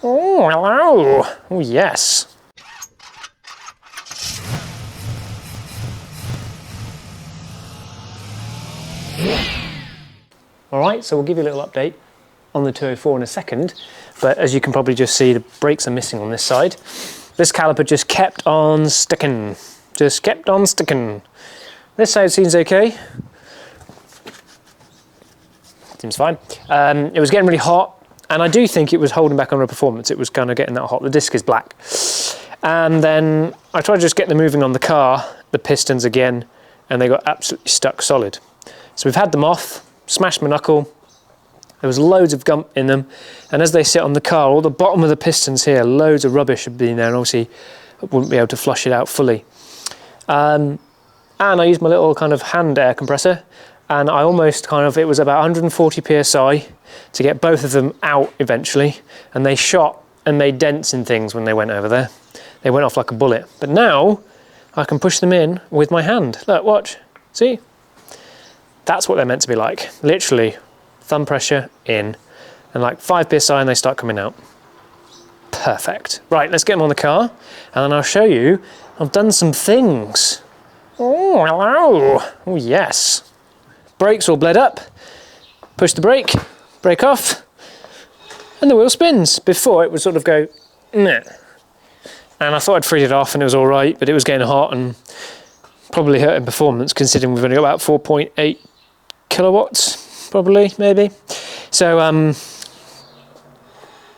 Oh, hello. Oh, yes. All right, so we'll give you a little update on the 204 in a second, but as you can probably just see, the brakes are missing on this side. This caliper just kept on sticking. Just kept on sticking. This side seems okay. Seems fine. It was getting really hot, and I do think it was holding back on the performance. It was kind of getting that hot. The disc is black. And then I tried to just get them moving on the car, the pistons again, and they got absolutely stuck solid. So we've had them off, smashed my knuckle. There was loads of gump in them, and as they sit on the car, all the bottom of the pistons here, loads of rubbish had been there, and obviously I wouldn't be able to flush it out fully. And I used my little kind of hand air compressor, and I almost it was about 140 psi to get both of them out eventually, and they shot and made dents in things when they went over there. They went off like a bullet. But now I can push them in with my hand. Look, watch, see? That's what they're meant to be like. Literally, thumb pressure in, and like 5 psi and they start coming out. Perfect. Right, let's get them on the car, and then I'll show you I've done some things. Oh, hello. Oh, yes. Brakes all bled up. Push the brake, brake off, and the wheel spins. Before it would sort of go, meh. And I thought I'd freed it off and it was all right, but it was getting hot and probably hurting performance considering we've only got about 4.8 kilowatts, probably, maybe. So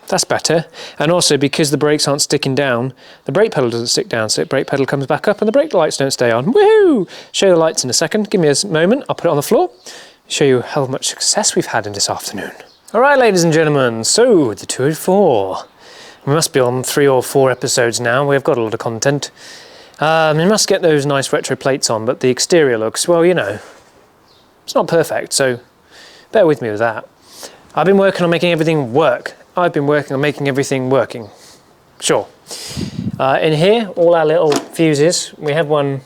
that's better. And also because the brakes aren't sticking down, the brake pedal doesn't stick down, so the brake pedal comes back up and the brake lights don't stay on. Woohoo! Show you the lights in a second. Give me a moment, I'll put it on the floor. Show you how much success we've had in this afternoon. All right, ladies and gentlemen, so the 204. We must be on 3 or 4 episodes now. We've got a lot of content. We must get those nice retro plates on, but the exterior looks, well, you know, it's not perfect, so bear with me with that. I've been working on making everything work. I've been working on making everything working. Sure. In here, all our little fuses, we have one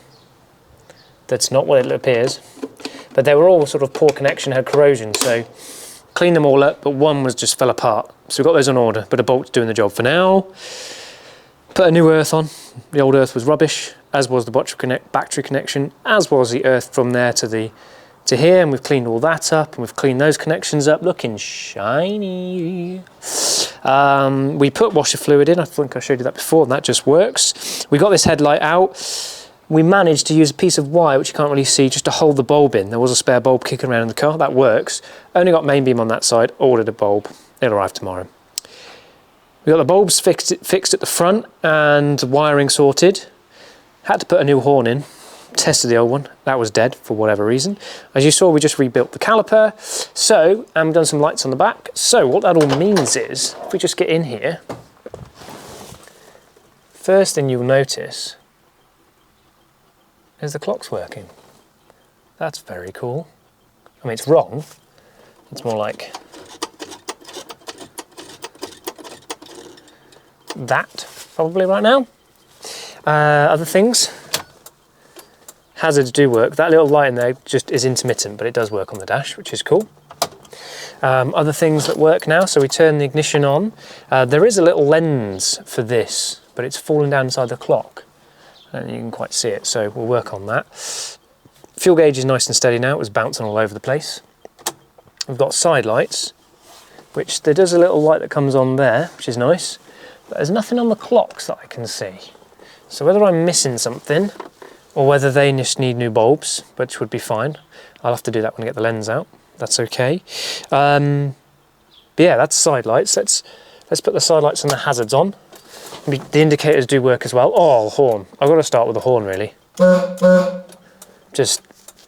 that's not what it appears, but they were all sort of poor connection, had corrosion, so cleaned them all up, but one was just fell apart. So we've got those on order, but a bolt's doing the job for now. Put a new earth on. The old earth was rubbish, as was the battery connection, as was the earth from there to here, and we've cleaned all that up, and we've cleaned those connections up, looking shiny. We put washer fluid in, I think I showed you that before, and that just works. We got this headlight out. We managed to use a piece of wire, which you can't really see, just to hold the bulb in. There was a spare bulb kicking around in the car, that works. Only got main beam on that side, ordered a bulb. It'll arrive tomorrow. We got the bulbs fixed at the front and the wiring sorted. Had to put a new horn in. Tested the old one, that was dead for whatever reason. As you saw, we just rebuilt the caliper. So, and we've done some lights on the back. So what that all means is, if we just get in here, first thing you'll notice is the clock's working. That's very cool. I mean, it's wrong. It's more like that, probably right now. Other things. Hazards do work. That little light in there just is intermittent, but it does work on the dash, which is cool. Other things that work now, so we turn the ignition on. There is a little lens for this, but it's fallen down inside the clock. And you can quite see it, so we'll work on that. Fuel gauge is nice and steady now. It was bouncing all over the place. We've got side lights, which there does a little light that comes on there, which is nice. But there's nothing on the clocks that I can see. So whether I'm missing something, or whether they just need new bulbs, which would be fine. I'll have to do that when I get the lens out. That's okay. But yeah, that's side lights. Let's put the side lights and the hazards on. The indicators do work as well. Oh, horn. I've got to start with the horn, really. Just,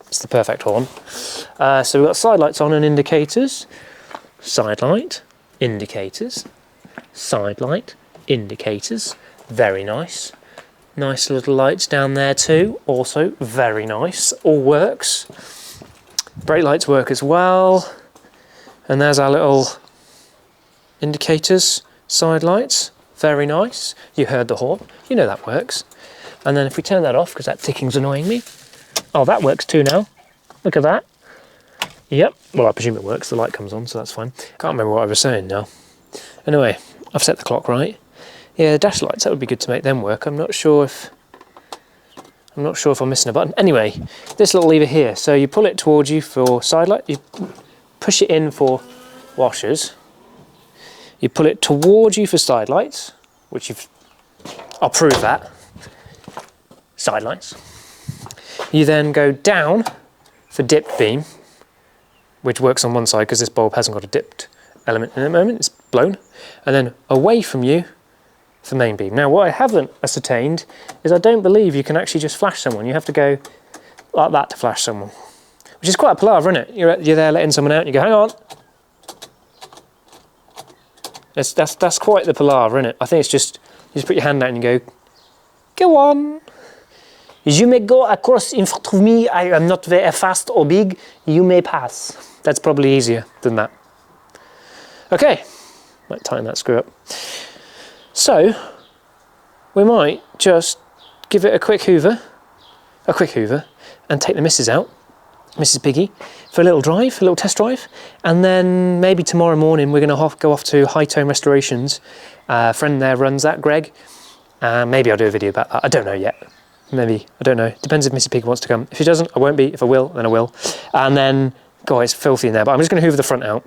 it's the perfect horn. So we've got side lights on and indicators. Side light, indicators. Side light, indicators. Very nice. Nice little lights down there too. Also very nice. All works. Brake lights work as well. And there's our little indicators, side lights. Very nice. You heard the horn. You know that works. And then if we turn that off, because that ticking's annoying me. Oh, that works too now. Look at that. Yep. Well, I presume it works. The light comes on, so that's fine. Can't remember what I was saying now. Anyway, I've set the clock right. Yeah, the dash lights, that would be good to make them work. I'm not sure if I'm missing a button. Anyway, this little lever here, so you pull it towards you for side light, you push it in for washers, you pull it towards you for side lights, which I'll prove that, side lights. You then go down for dipped beam, which works on one side because this bulb hasn't got a dipped element in it at the moment, it's blown, and then away from you for main beam. Now what I haven't ascertained is I don't believe you can actually just flash someone. You have to go like that to flash someone, which is quite a palaver, isn't it? You're there letting someone out and you go, hang on. That's quite the palaver, isn't it? I think it's just, you just put your hand out and you go on. You may go across in front of me, I am not very fast or big, you may pass. That's probably easier than that. Okay, might tighten that screw up. So, we might just give it a quick hoover, and take the missus out, Mrs. Piggy, for a little drive, a little test drive, and then maybe tomorrow morning we're going to go off to High Tone Restorations. A friend there runs that, Greg. Maybe I'll do a video about that, I don't know yet. Maybe, I don't know, depends if Mrs. Piggy wants to come. If she doesn't, I won't be. If I will, then I will. And then, God, it's filthy in there, but I'm just going to hoover the front out,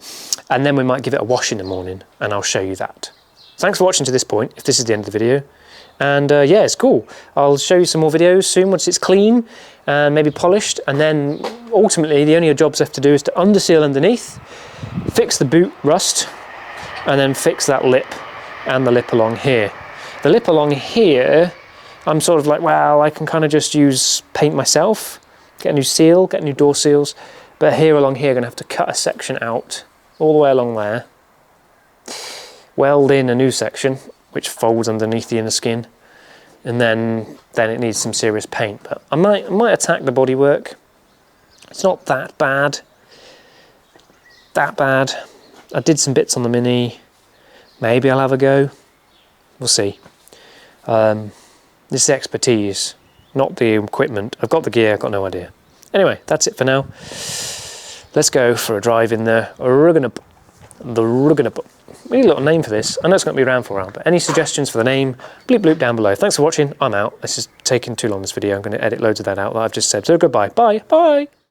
and then we might give it a wash in the morning, and I'll show you that. Thanks for watching to this point, if this is the end of the video. And yeah, it's cool. I'll show you some more videos soon once it's clean and maybe polished. And then ultimately, the only jobs left to do is to underseal underneath, fix the boot rust, and then fix that lip and the lip along here. The lip along here, I'm sort of like, well, I can kind of just use paint myself, get a new seal, get new door seals. But here along here, I'm gonna have to cut a section out all the way along there. Weld in a new section which folds underneath the inner skin, and then it needs some serious paint. But I might attack the bodywork. It's not that bad. I did some bits on the Mini. Maybe I'll have a go. We'll see. This is expertise, not the equipment. I've got the gear, I've got no idea. Anyway, that's it for now. Let's go for a drive in the Ruggenup. We need a little name for this. I know it's going to be around for a while, but any suggestions for the name, bleep bloop down below. Thanks for watching. I'm out. This is taking too long, this video. I'm going to edit loads of that out that I've just said. So goodbye. Bye. Bye.